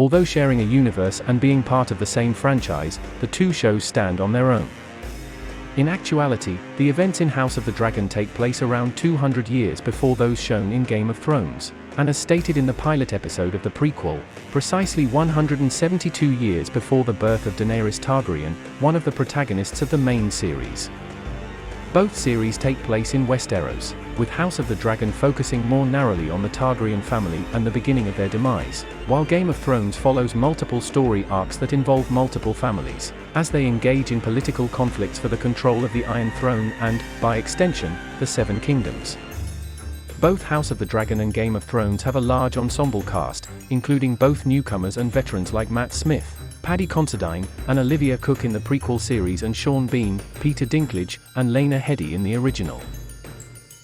Although sharing a universe and being part of the same franchise, the two shows stand on their own. In actuality, the events in House of the Dragon take place around 200 years before those shown in Game of Thrones, and as stated in the pilot episode of the prequel, precisely 172 years before the birth of Daenerys Targaryen, one of the protagonists of the main series. Both series take place in Westeros, with House of the Dragon focusing more narrowly on the Targaryen family and the beginning of their demise, while Game of Thrones follows multiple story arcs that involve multiple families, as they engage in political conflicts for the control of the Iron Throne and, by extension, the Seven Kingdoms. Both House of the Dragon and Game of Thrones have a large ensemble cast, including both newcomers and veterans like Matt Smith, Paddy Considine, and Olivia Cook in the prequel series, and Sean Bean, Peter Dinklage, and Lena Headey in the original.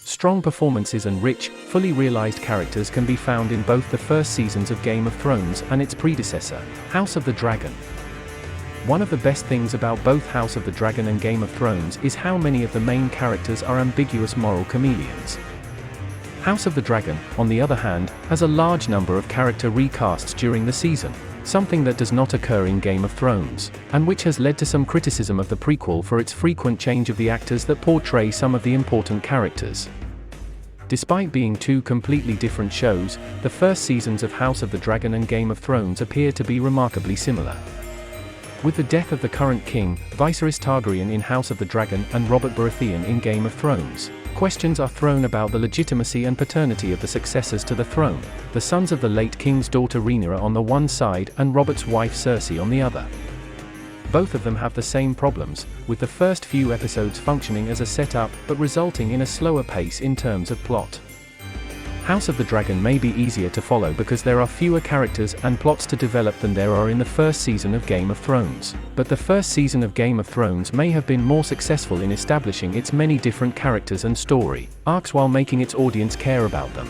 Strong performances and rich, fully realized characters can be found in both the first seasons of Game of Thrones and its predecessor, House of the Dragon. One of the best things about both House of the Dragon and Game of Thrones is how many of the main characters are ambiguous moral chameleons. House of the Dragon, on the other hand, has a large number of character recasts during the season, something that does not occur in Game of Thrones, and which has led to some criticism of the prequel for its frequent change of the actors that portray some of the important characters. Despite being two completely different shows, the first seasons of House of the Dragon and Game of Thrones appear to be remarkably similar. With the death of the current king, Viserys Targaryen in House of the Dragon and Robert Baratheon in Game of Thrones, questions are thrown about the legitimacy and paternity of the successors to the throne, the sons of the late king's daughter Rhaenyra on the one side and Robert's wife Cersei on the other. Both of them have the same problems, with the first few episodes functioning as a setup but resulting in a slower pace in terms of plot. House of the Dragon may be easier to follow because there are fewer characters and plots to develop than there are in the first season of Game of Thrones, but the first season of Game of Thrones may have been more successful in establishing its many different characters and story arcs while making its audience care about them.